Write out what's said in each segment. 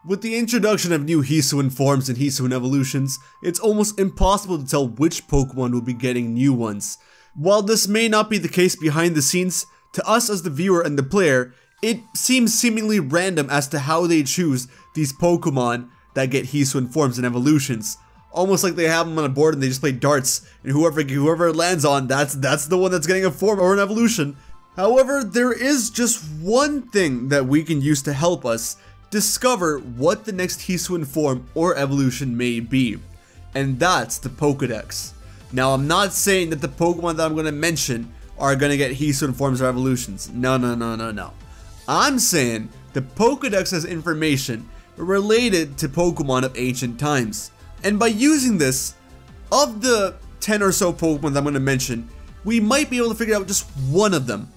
With the introduction of new Hisuian Forms and Hisiuan Evolutions, it's almost impossible to tell which Pokemon will be getting new ones. While this may not be the case behind the scenes, to us as the viewer and the player, it seems seemingly random as to how they choose these Pokemon that get Hisuian Forms and Evolutions. Almost like they have them on a board and they just play darts, and whoever it lands on, that's the one that's getting a form or an evolution. However, there is just one thing that we can use to help us discover what the next Hisuian form or evolution may be, and that's the Pokedex. Now, I'm not saying that the Pokemon that I'm going to mention are going to get Hisuian Forms or Evolutions. No. I'm saying the Pokedex has information related to Pokemon of ancient times. And by using this, of the 10 or so Pokemon that I'm going to mention, we might be able to figure out just one of them,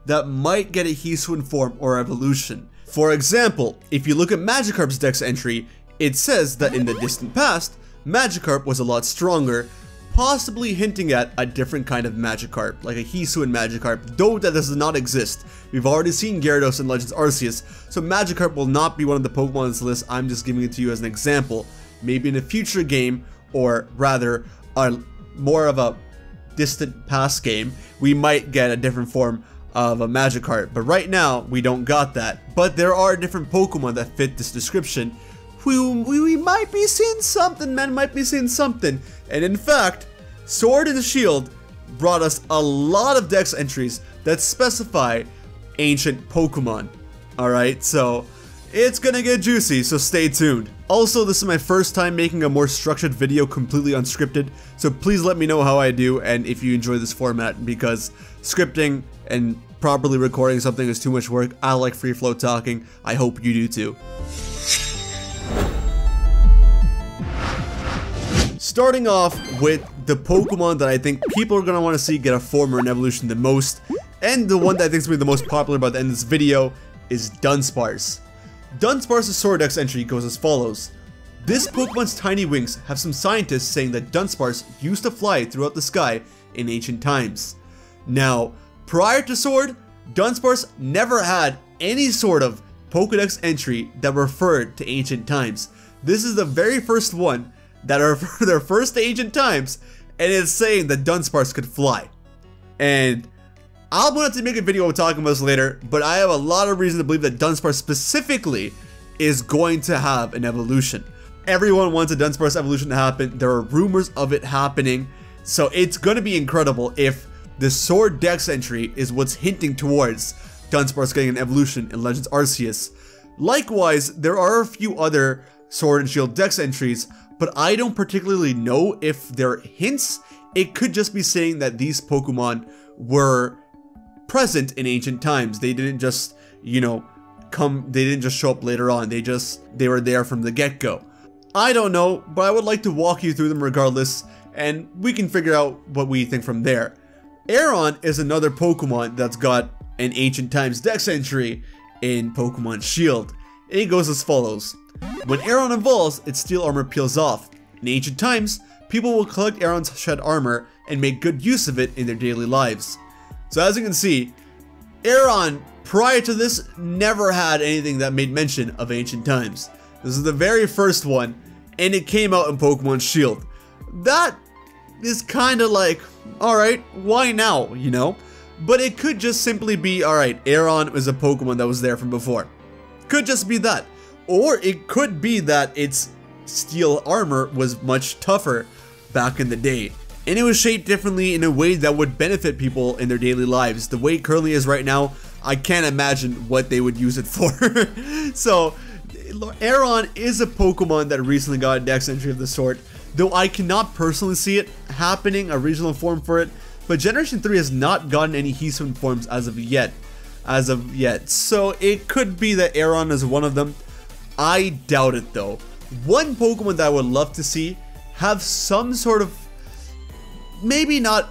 that might get a Hisuian form or evolution. For example, if you look at Magikarp's Dex entry, it says that in the distant past, Magikarp was a lot stronger, possibly hinting at a different kind of Magikarp, like a Hisuian Magikarp, though that does not exist. We've already seen Gyarados in Legends Arceus, so Magikarp will not be one of the Pokemon on this list. I'm just giving it to you as an example. Maybe in a future game, or rather, more of a distant past game, we might get a different form of a Magikarp, but right now, we don't got that. But there are different Pokemon that fit this description. We might be seeing something, man, And in fact, Sword and Shield brought us a lot of Dex entries that specify ancient Pokemon. Alright, so it's gonna get juicy, so stay tuned. Also, this is my first time making a more structured video completely unscripted, so please let me know how I do and if you enjoy this format, because scripting and properly recording something is too much work. I like free flow talking. I hope you do too. Starting off with the Pokemon that I think people are going to want to see get a form or an evolution the most, and the one that I think is going to be the most popular by the end of this video, is Dunsparce. Dunsparce's Sword Dex entry goes as follows. This Pokemon's tiny wings have some scientists saying that Dunsparce used to fly throughout the sky in ancient times. Now, prior to Sword, Dunsparce never had any sort of Pokedex entry that referred to ancient times. This is the very first one that are their first to ancient times, and it's saying that Dunsparce could fly. And I'll want to make a video talking about this later, but I have a lot of reason to believe that Dunsparce specifically is going to have an evolution. Everyone wants a Dunsparce evolution to happen. There are rumors of it happening, so it's going to be incredible if the Sword Dex entry is what's hinting towards Dunsparce getting an evolution in Legends Arceus. Likewise, there are a few other Sword and Shield Dex entries, but I don't particularly know if they're hints. It could just be saying that these Pokemon were present in ancient times. They didn't just, they didn't just show up later on. They were there from the get-go. I don't know, but I would like to walk you through them regardless, and we can figure out what we think from there. Aeron is another Pokemon that's got an ancient times Dex entry in Pokemon Shield. It goes as follows. When Aeron evolves, its steel armor peels off. In ancient times, people will collect Aeron's shed armor and make good use of it in their daily lives. So as you can see, Aeron, prior to this, never had anything that made mention of ancient times. This is the very first one, and it came out in Pokemon Shield. That is kind of like, alright, why now, But it could just simply be, alright, Aeron is a Pokemon that was there from before. Could just be that. Or it could be that its steel armor was much tougher back in the day, and it was shaped differently in a way that would benefit people in their daily lives. The way it currently is right now, I can't imagine what they would use it for. So, Aeron is a Pokemon that recently got a Dex entry of the sort, though I cannot personally see it happening, a regional form for it, but Generation 3 has not gotten any Hisuian forms as of yet. So it could be that Aeron is one of them. I doubt it though. One Pokemon that I would love to see have some sort of, maybe not,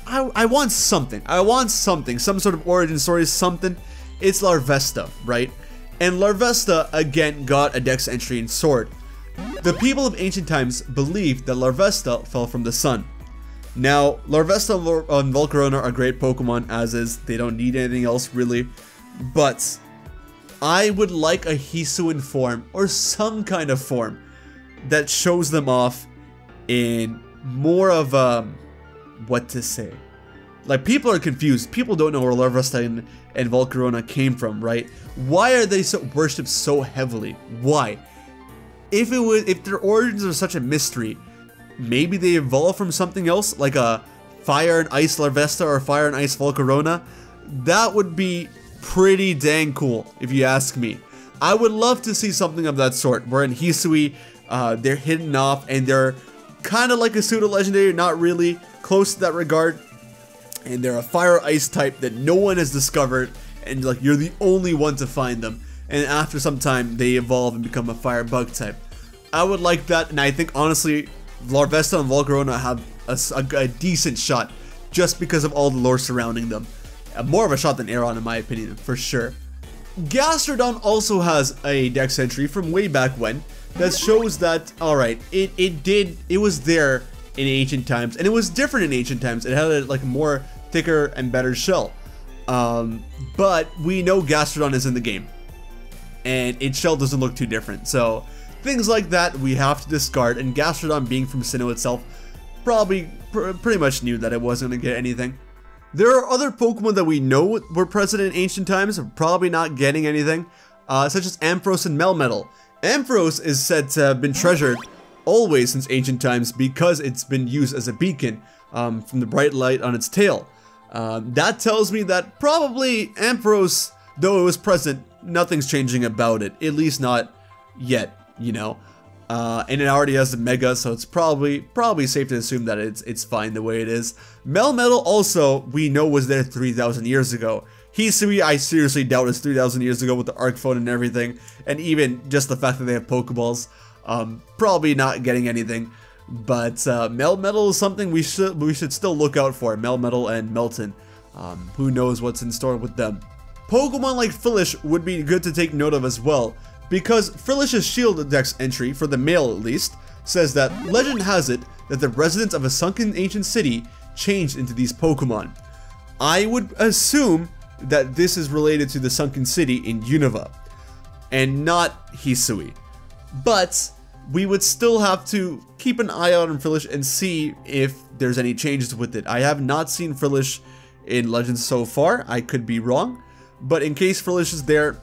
I want something, some sort of origin story, something. It's Larvesta, right? And Larvesta again got a Dex entry in Sword. The people of ancient times believed that Larvesta fell from the sun. Now, Larvesta and Volcarona are great Pokemon as is, they don't need anything else really, but I would like a Hisuian form or some kind of form that shows them off in more of what to say. Like, people are confused. People don't know where Larvesta and Volcarona came from, right? Why are they worshipped so heavily? Why? If their origins are such a mystery, maybe they evolved from something else, like a Fire and Ice Larvesta or Fire and Ice Volcarona. That would be pretty dang cool, if you ask me. I would love to see something of that sort, where in Hisui, they're hidden off and they're kind of like a pseudo-legendary, not really, close to that regard. And they're a fire ice type that no one has discovered, and like you're the only one to find them. And after some time, they evolve and become a fire bug type. I would like that, and I think honestly, Larvesta and Volcarona have a decent shot just because of all the lore surrounding them. More of a shot than Aeron, in my opinion, for sure. Gastrodon also has a dex entry from way back when that shows that, alright, it was there in ancient times, and it was different in ancient times. It had a more thicker and better shell. But we know Gastrodon is in the game, and its shell doesn't look too different. So things like that we have to discard, and Gastrodon being from Sinnoh itself probably pretty much knew that it wasn't going to get anything. There are other Pokemon that we know were present in ancient times, probably not getting anything, such as Ampharos and Melmetal. Ampharos is said to have been treasured always since ancient times because it's been used as a beacon from the bright light on its tail. That tells me that probably Ampharos, though it was present, nothing's changing about it, at least not yet, you know. And it already has the Mega, so it's probably safe to assume that it's fine the way it is. Melmetal also, we know, was there 3,000 years ago. Hisui, I seriously doubt it's 3,000 years ago with the Arc phone and everything, and even just the fact that they have Pokeballs. Probably not getting anything, but Melmetal is something we should still look out for. Melmetal and Miltank. Who knows what's in store with them. Pokemon like Frillish would be good to take note of as well, because Frillish's Shield Dex entry, for the male at least, says that legend has it that the residents of a sunken ancient city changed into these Pokemon. I would assume that this is related to the sunken city in Unova, and not Hisui. But we would still have to keep an eye out on Frillish and see if there's any changes with it. I have not seen Frillish in Legends so far. I could be wrong, but in case Frillish is there,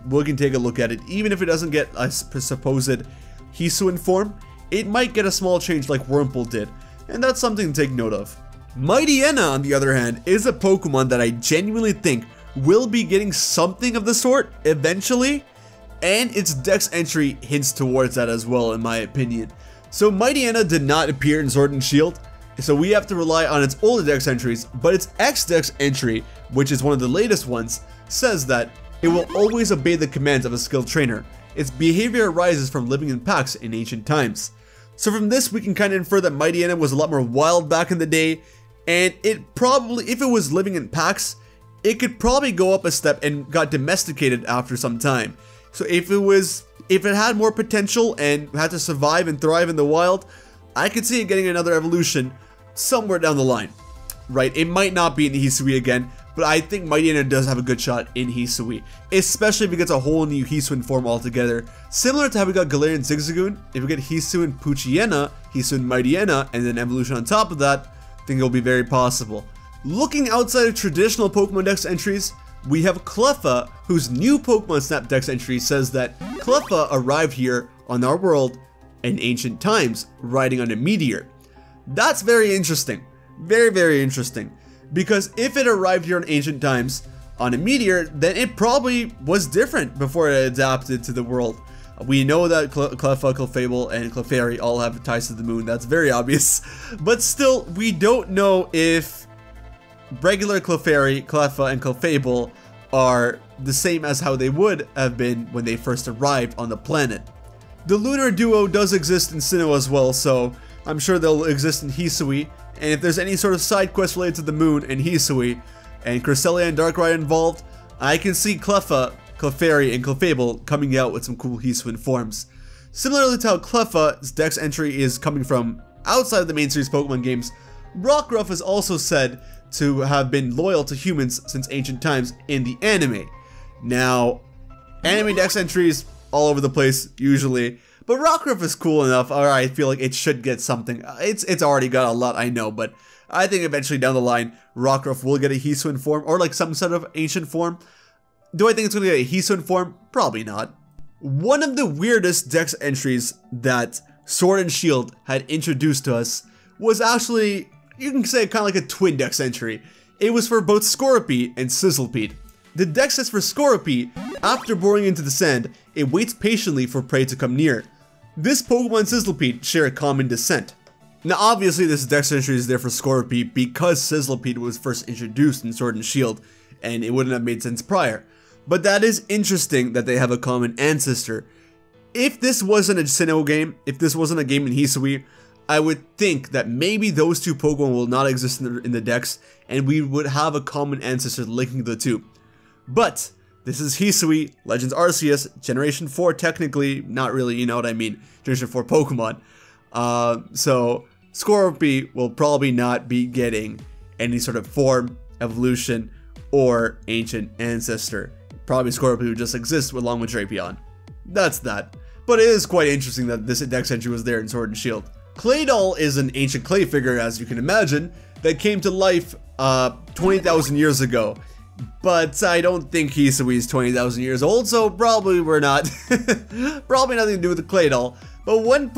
we can take a look at it. Even if it doesn't get a supposed Hisuian form, it might get a small change like Wurmple did, and that's something to take note of. Mightyena, on the other hand, is a Pokemon that I genuinely think will be getting something of the sort eventually, and its Dex entry hints towards that as well, in my opinion. So Mightyena did not appear in Sword and Shield, so we have to rely on its older Dex entries, but its X-Dex entry, which is one of the latest ones, says that it will always obey the commands of a skilled trainer. Its behavior arises from living in packs in ancient times. So from this we can kind of infer that Mightyena was a lot more wild back in the day, and it probably, if it was living in packs, it could probably go up a step and got domesticated after some time. So if it had more potential and had to survive and thrive in the wild, I could see it getting another evolution somewhere down the line, right? It might not be in Hisui again, but I think Mightyena does have a good shot in Hisui, especially if it gets a whole new Hisuian form altogether. Similar to how we got Galarian Zigzagoon, if we get Hisuian Poochyena, Hisuian Mightyena, and then evolution on top of that, I think it'll be very possible. Looking outside of traditional Pokemon Dex entries, we have Cleffa, whose new Pokemon Snap Dex entry says that Cleffa arrived here on our world in ancient times, riding on a meteor. That's very interesting. Very, very interesting. Because if it arrived here in ancient times on a meteor, then it probably was different before it adapted to the world. We know that Cleffa, Clefable, and Clefairy all have ties to the moon. That's very obvious. But still, we don't know if regular Clefairy, Cleffa, and Clefable are the same as how they would have been when they first arrived on the planet. The lunar duo does exist in Sinnoh as well, so I'm sure they'll exist in Hisui, and if there's any sort of side quest related to the moon and Hisui, and Cresselia and Darkrai involved, I can see Cleffa, Clefairy, and Clefable coming out with some cool Hisuian forms. Similarly to how Cleffa's Dex entry is coming from outside of the main series Pokemon games, Rockruff is also said to have been loyal to humans since ancient times in the anime. Now, Anime dex entries all over the place usually, but Rockruff is cool enough. Alright, I feel like it should get something. It's already got a lot, I know, but I think eventually down the line, Rockruff will get a Hisuian form or like some sort of ancient form. Do I think it's going to get a Hisuian form? Probably not. One of the weirdest dex entries that Sword and Shield had introduced to us was actually, you can say, kind of like a twin dex entry. It was for both Scorpy and Sizzlipede. The dex says for Scorpy, after boring into the sand, it waits patiently for prey to come near. This Pokemon and Sizzlipede share a common descent. Now obviously this dex entry is there for Scorpy because Sizzlipede was first introduced in Sword and Shield, and it wouldn't have made sense prior. But that is interesting that they have a common ancestor. If this wasn't a Sinnoh game, if this wasn't a game in Hisui, I would think that maybe those two Pokemon will not exist in the dex, and we would have a common ancestor linking the two. But this is Hisui, Legends Arceus, Generation 4 technically, not really, you know what I mean, Generation 4 Pokemon. So Scorpy will probably not be getting any sort of form, evolution, or ancient ancestor. Probably Scorpy would just exist along with Drapion. That's that. But it is quite interesting that this dex entry was there in Sword and Shield. Claydol is an ancient clay figure, as you can imagine, that came to life 20,000 years ago. But I don't think Hisui is 20,000 years old, so probably we're not. Probably nothing to do with the Claydol. But one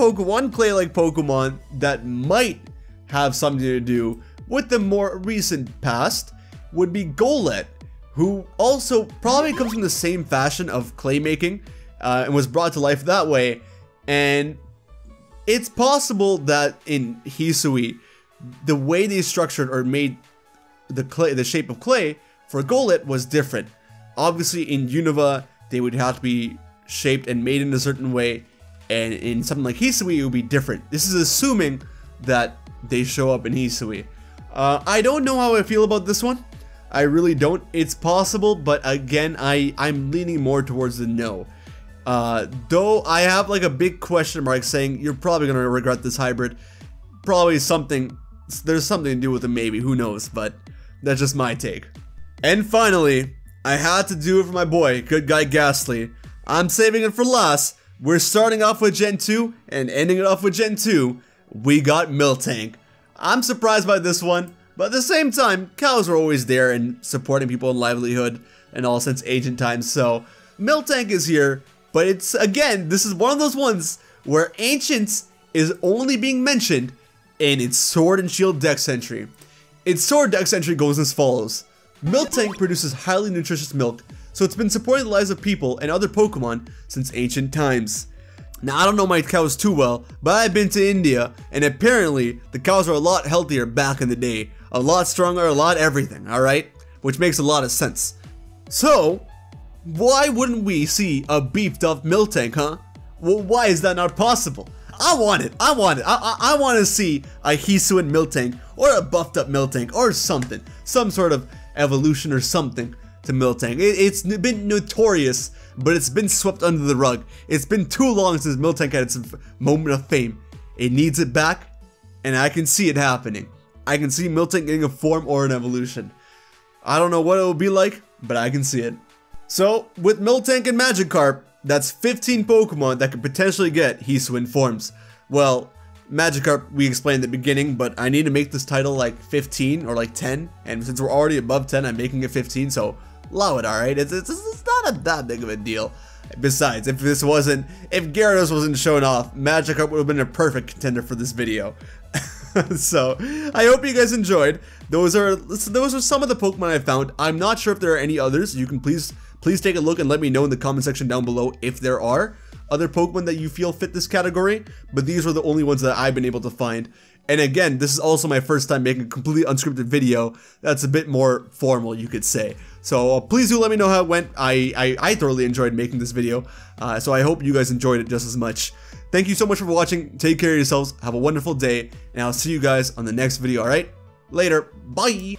clay-like Pokemon that might have something to do with the more recent past would be Golurk, who also probably comes from the same fashion of clay making and was brought to life that way. And it's possible that in Hisui, the way they structured or made the shape of clay for Golurk was different. Obviously in Unova, they would have to be shaped and made in a certain way, and in something like Hisui, it would be different. This is assuming that they show up in Hisui. I don't know how I feel about this one. I really don't. It's possible, but again, I'm leaning more towards the no. Though I have like a big question mark saying you're probably gonna regret this hybrid. Probably something, there's something to do with it maybe, who knows, but that's just my take. And finally, I had to do it for my boy, Good Guy Ghastly. I'm saving it for last. We're starting off with Gen 2 and ending it off with Gen 2. We got Miltank. I'm surprised by this one, but at the same time, cows are always there and supporting people in livelihood and all since ancient times, so Miltank is here, but it's, again, this is one of those ones where Ancients is only being mentioned in its Sword and Shield dex entry. Its Sword dex entry goes as follows. Miltank produces highly nutritious milk, so it's been supporting the lives of people and other Pokemon since ancient times. Now, I don't know my cows too well, but I've been to India, and apparently, the cows are a lot healthier back in the day. A lot stronger, a lot everything, alright? Which makes a lot of sense. So, why wouldn't we see a beefed up Miltank, huh? Well, why is that not possible? I want it. I want to see a Hisuian Miltank, or a buffed up Miltank, or something. Some sort of evolution or something to Miltank. It's been notorious, but it's been swept under the rug. It's been too long since Miltank had its moment of fame. It needs it back, and I can see it happening. I can see Miltank getting a form or an evolution. I don't know what it will be like, but I can see it. So, with Miltank and Magikarp, that's 15 Pokemon that could potentially get Hisuian Forms. Well, Magikarp we explained at the beginning, but I need to make this title like 15 or like 10, and since we're already above 10, I'm making it 15, so allow it, alright? It's not that big of a deal. Besides, if Gyarados wasn't shown off, Magikarp would have been a perfect contender for this video. So, I hope you guys enjoyed. Those are some of the Pokemon I found. I'm not sure if there are any others. You can please take a look and let me know in the comment section down below if there are other Pokemon that you feel fit this category, but these were the only ones that I've been able to find. And again, this is also my first time making a completely unscripted video that's a bit more formal, you could say. So please do let me know how it went. I thoroughly enjoyed making this video, so I hope you guys enjoyed it just as much. Thank you so much for watching. Take care of yourselves. Have a wonderful day, and I'll see you guys on the next video, alright? Later. Bye!